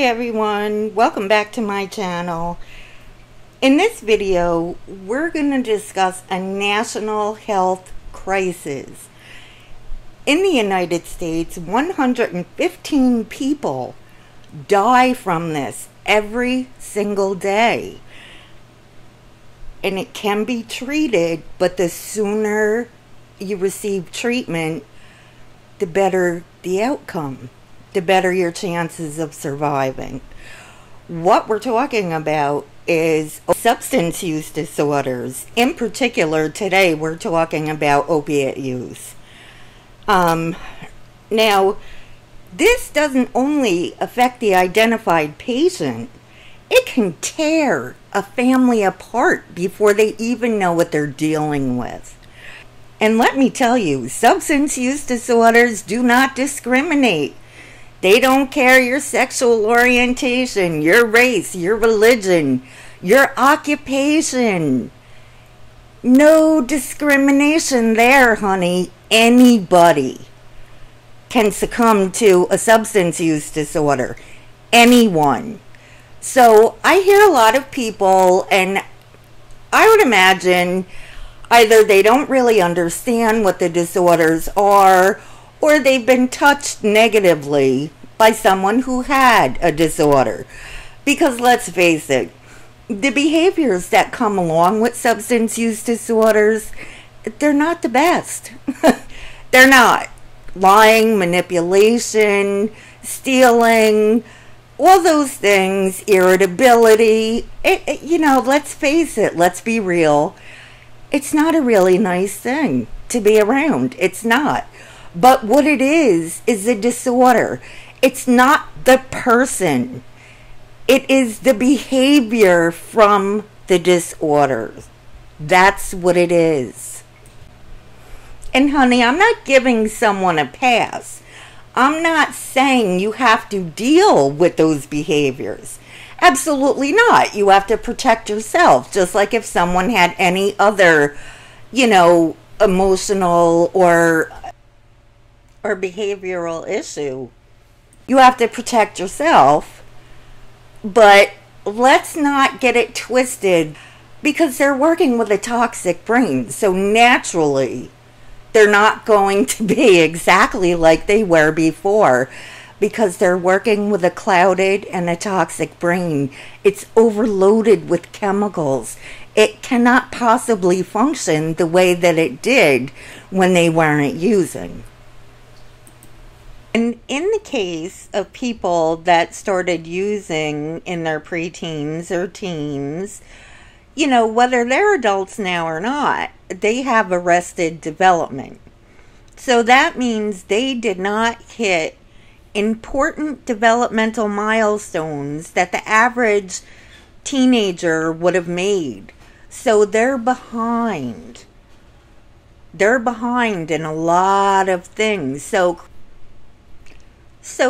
Hi everyone, welcome back to my channel. In this video, we're going to discuss a national health crisis. In the United States, 115 people die from this every single day. And it can be treated, but the sooner you receive treatment, the better the outcome, the better your chances of surviving. What we're talking about is substance use disorders. In particular, today we're talking about opiate use. Now, this doesn't only affect the identified patient, it can tear a family apart before they even know what they're dealing with. And let me tell you, substance use disorders do not discriminate. They don't care your sexual orientation, your race, your religion, your occupation. No discrimination there, honey. Anybody can succumb to a substance use disorder. Anyone. So I hear a lot of people, and I would imagine either they don't really understand what the disorders are, or they've been touched negatively by someone who had a disorder. Because let's face it, the behaviors that come along with substance use disorders, they're not the best. They're not. Lying, manipulation, stealing, all those things, irritability. Let's face it, let's be real. It's not a really nice thing to be around. It's not. But what it is a disorder. It's not the person. It is the behavior from the disorder. That's what it is. And honey, I'm not giving someone a pass. I'm not saying you have to deal with those behaviors. Absolutely not. You have to protect yourself, just like if someone had any other, emotional or behavioral issue. You have to protect yourself, but let's not get it twisted, because they're working with a toxic brain. So naturally, they're not going to be exactly like they were before, because they're working with a clouded and a toxic brain. It's overloaded with chemicals. It cannot possibly function the way that it did when they weren't using. And in the case of people that started using in their preteens or teens, whether they're adults now or not, they have arrested development. So that means they did not hit important developmental milestones that the average teenager would have made. So they're behind. They're behind in a lot of things. So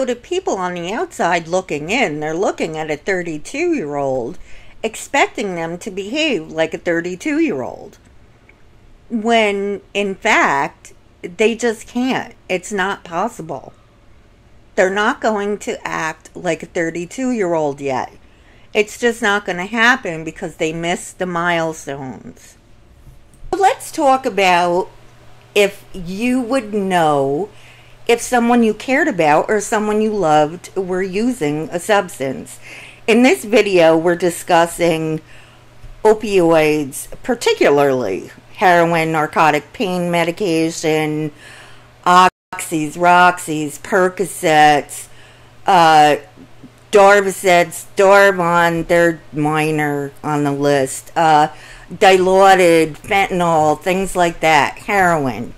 to people on the outside looking in, they're looking at a 32-year-old, expecting them to behave like a 32-year-old. When, in fact, they just can't. It's not possible. They're not going to act like a 32-year-old yet. It's just not going to happen because they missed the milestones. Let's talk about if you would know if someone you cared about or someone you loved were using a substance. In this video, we're discussing opioids, particularly heroin, narcotic pain medication, oxys, roxys, Percocets, Darvocets, Darvon, they're minor on the list, dilaudid, fentanyl, things like that, heroin.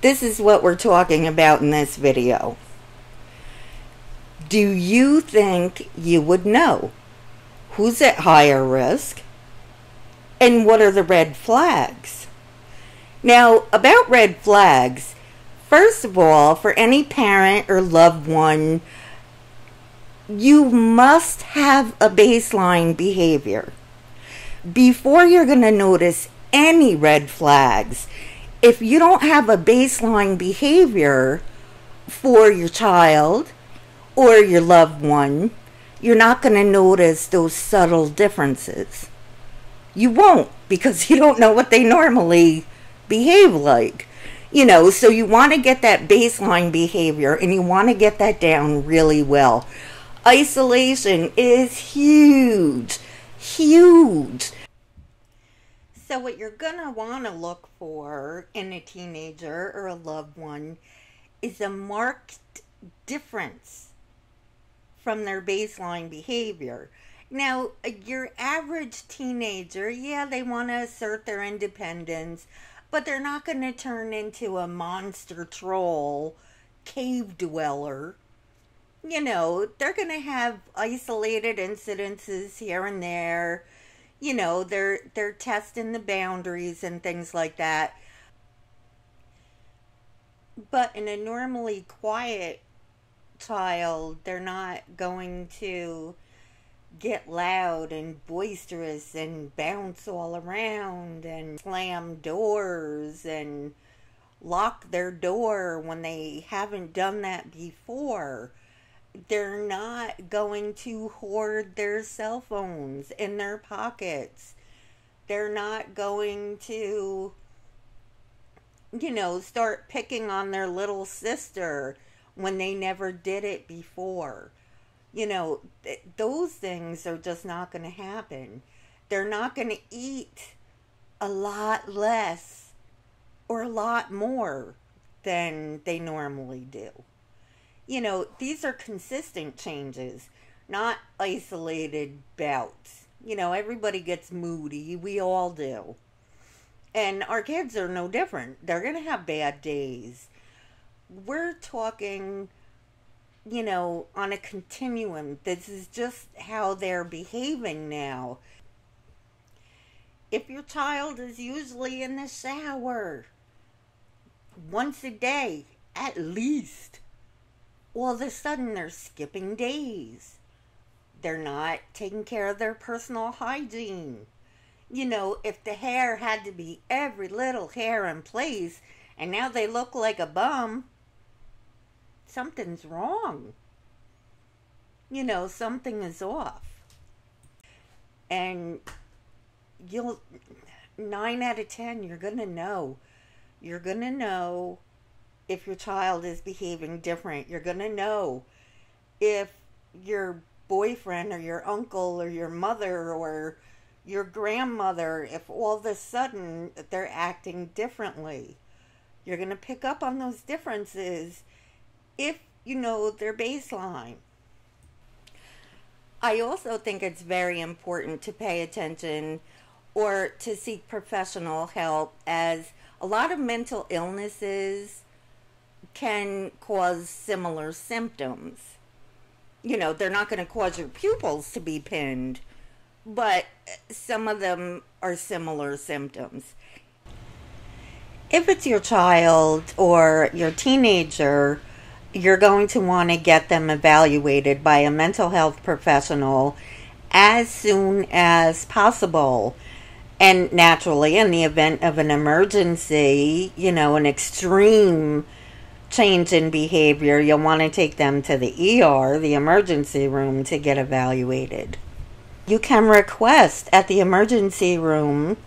This is what we're talking about in this video. Do you think you would know who's at higher risk and what are the red flags? Now, about red flags, first of all, for any parent or loved one, you must have a baseline behavior. Before you're going to notice any red flags, if you don't have a baseline behavior for your child or your loved one, you're not going to notice those subtle differences. You won't, because you don't know what they normally behave like. So you want to get that baseline behavior, and you want to get that down really well. Isolation is huge, huge. So what you're going to want to look for in a teenager or a loved one is a marked difference from their baseline behavior. Now, your average teenager, yeah, they want to assert their independence, but they're not going to turn into a monster troll, cave dweller. They're going to have isolated incidences here and there. They're testing the boundaries and things like that. But in a normally quiet child, they're not going to get loud and boisterous and bounce all around and slam doors and lock their door when they haven't done that before. They're not going to hoard their cell phones in their pockets. They're not going to, start picking on their little sister when they never did it before. Those things are just not going to happen. They're not going to eat a lot less or a lot more than they normally do. These are consistent changes, not isolated bouts. Everybody gets moody. We all do. And our kids are no different. They're going to have bad days. We're talking, on a continuum. This is just how they're behaving now. If your child is usually in the shower once a day, at least, all of a sudden they're skipping days. They're not taking care of their personal hygiene. If the hair had to be every little hair in place and now they look like a bum, something's wrong. Something is off. And 9 out of 10, you're going to know. You're going to know if your child is behaving different. You're going to know if your boyfriend or your uncle or your mother or your grandmother, if all of a sudden they're acting differently. You're going to pick up on those differences if you know their baseline. I also think it's very important to pay attention or to seek professional help, as a lot of mental illnesses can cause similar symptoms. They're not going to cause your pupils to be pinned, but some of them are similar symptoms. If it's your child or your teenager, you're going to want to get them evaluated by a mental health professional as soon as possible. And naturally, in the event of an emergency, an extreme change in behavior, you'll want to take them to the ER, the emergency room, to get evaluated. You can request at the emergency room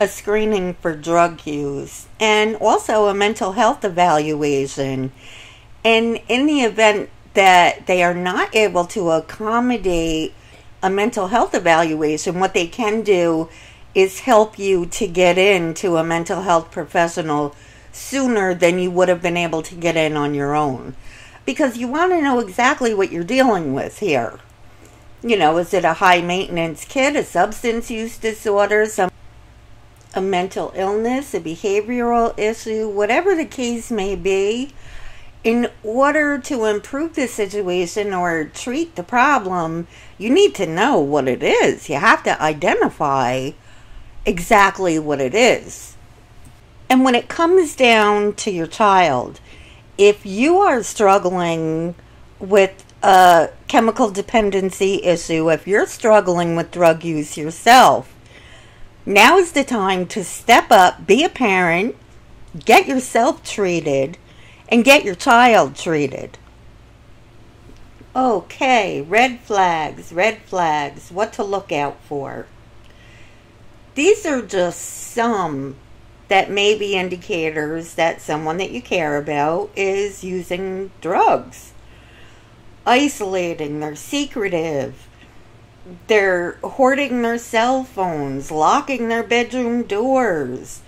a screening for drug use and also a mental health evaluation. And in the event that they are not able to accommodate a mental health evaluation, what they can do is help you to get into a mental health professional sooner than you would have been able to get in on your own. Because you want to know exactly what you're dealing with here. Is it a high maintenance kid, a substance use disorder, a mental illness, a behavioral issue, whatever the case may be. In order to improve the situation or treat the problem, you need to know what it is. You have to identify exactly what it is. And when it comes down to your child, if you are struggling with a chemical dependency issue, if you're struggling with drug use yourself, now is the time to step up, be a parent, get yourself treated, and get your child treated. Okay, red flags, what to look out for. These are just some that may be indicators that someone that you care about is using drugs. Isolating, they're secretive, they're hoarding their cell phones, locking their bedroom doors,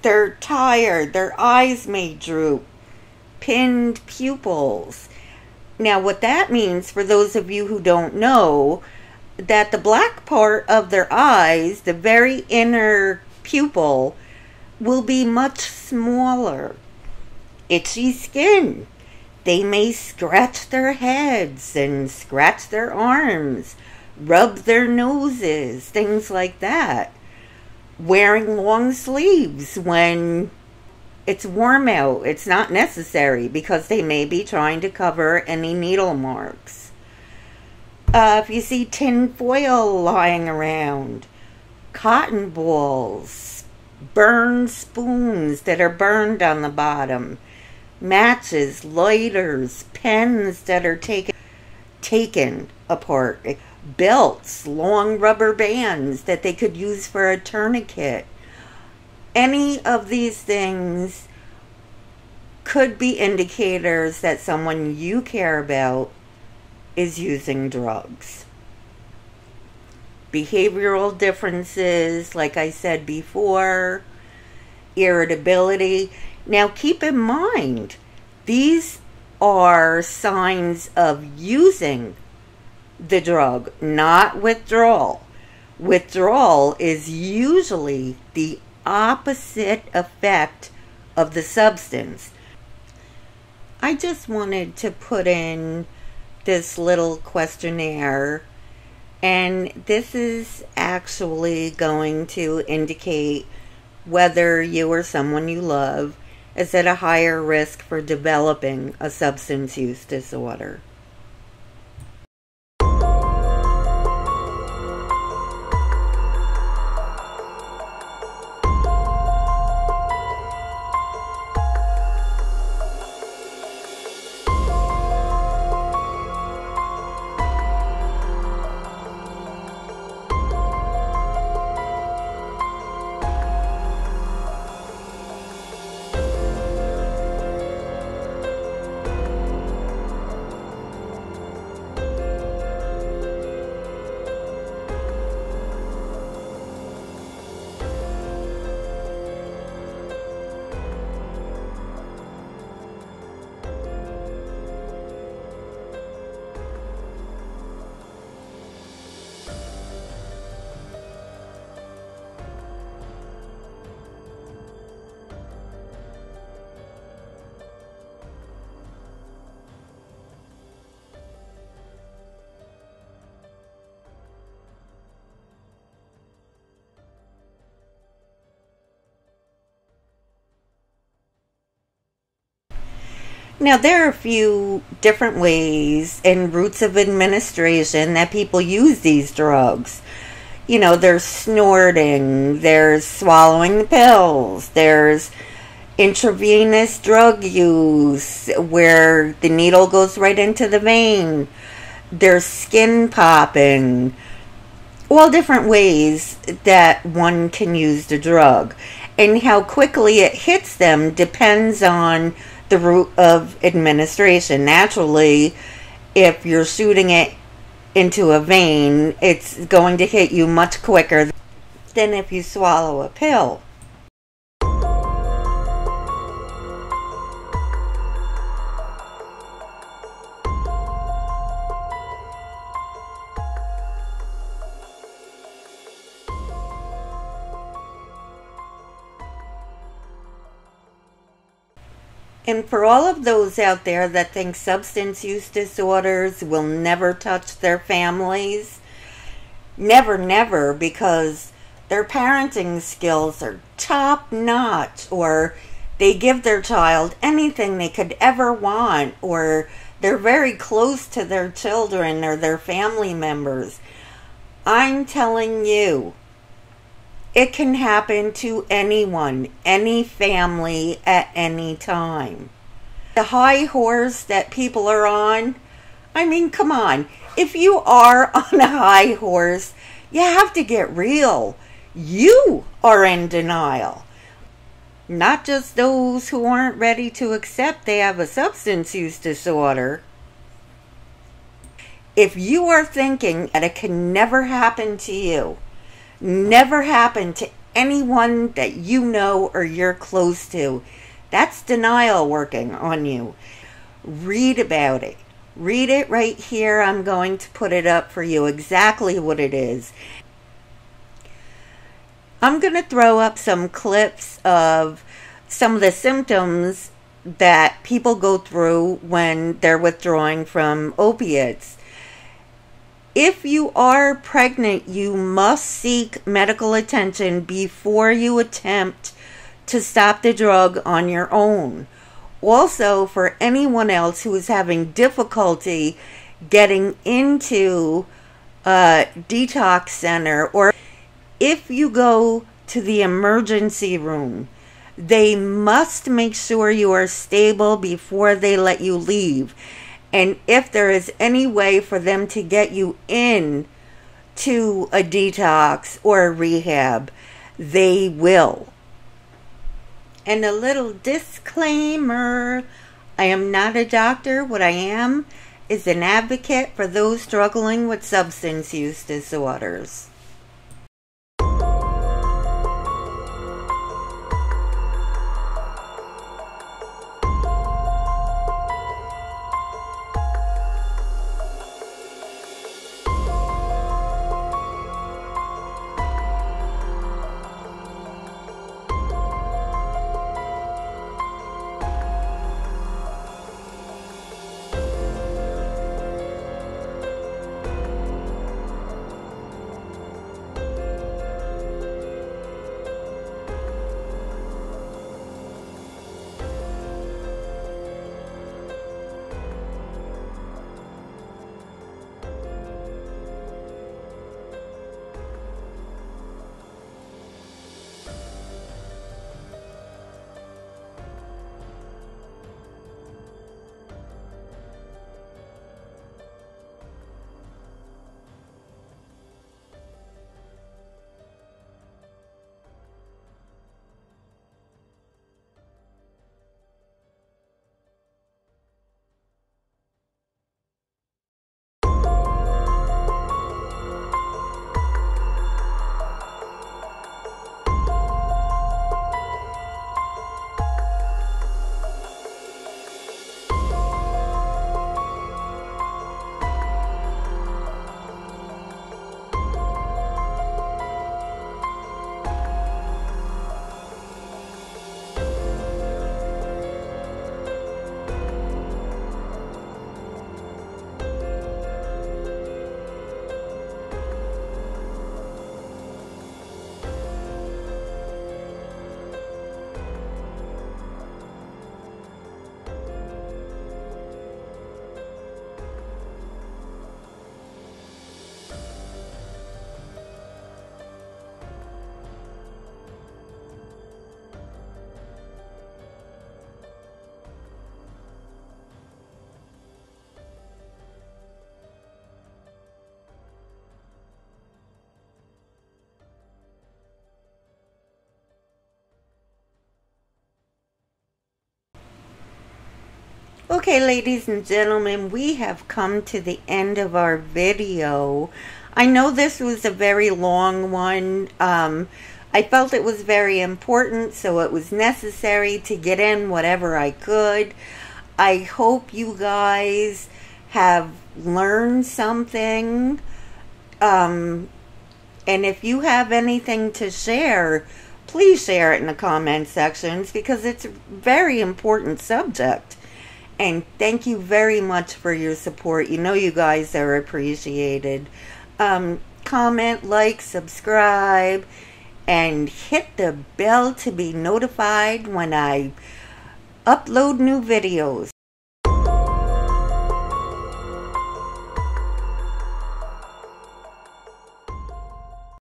they're tired, their eyes may droop, pinned pupils. Now, what that means, for those of you who don't know, that the black part of their eyes, the very inner pupil, will be much smaller. Itchy skin. They may scratch their heads and scratch their arms, rub their noses, things like that. Wearing long sleeves when it's warm out, it's not necessary because they may be trying to cover any needle marks. If you see tin foil lying around, cotton balls, burned spoons that are burned on the bottom, matches, lighters, pens that are taken apart, belts, long rubber bands that they could use for a tourniquet. Any of these things could be indicators that someone you care about is using drugs. Behavioral differences, like I said before, irritability. Now keep in mind, these are signs of using the drug, not withdrawal. Withdrawal is usually the opposite effect of the substance. I just wanted to put in this little questionnaire, and this is actually going to indicate whether you or someone you love is at a higher risk for developing a substance use disorder. Now, there are a few different ways and routes of administration that people use these drugs. You know, there's snorting, there's swallowing the pills, there's intravenous drug use where the needle goes right into the vein, there's skin popping, all different ways that one can use the drug. And how quickly it hits them depends on the route of administration. Naturally, if you're shooting it into a vein, it's going to hit you much quicker than if you swallow a pill. And for all of those out there that think substance use disorders will never touch their families, never, never, because their parenting skills are top notch, or they give their child anything they could ever want, or they're very close to their children or their family members. I'm telling you, it can happen to anyone, any family, at any time. The high horse that people are on, I mean, come on. If you are on a high horse, you have to get real. You are in denial. Not just those who aren't ready to accept they have a substance use disorder. If you are thinking that it can never happen to you, never happen to anyone that you know or you're close to, that's denial working on you. Read about it. Read it right here. I'm going to put it up for you exactly what it is. I'm going to throw up some clips of some of the symptoms that people go through when they're withdrawing from opiates. If you are pregnant, you must seek medical attention before you attempt to stop the drug on your own. Also, for anyone else who is having difficulty getting into a detox center, or if you go to the emergency room, they must make sure you are stable before they let you leave. And if there is any way for them to get you in to a detox or a rehab, they will. And a little disclaimer, I am not a doctor. What I am is an advocate for those struggling with substance use disorders. Okay, ladies and gentlemen, we have come to the end of our video. I know this was a very long one. I felt it was very important, so it was necessary to get in whatever I could. I hope you guys have learned something. And if you have anything to share, please share it in the comment sections, because it's a very important subject. And thank you very much for your support. You know you guys are appreciated. Comment, like, subscribe, and hit the bell to be notified when I upload new videos.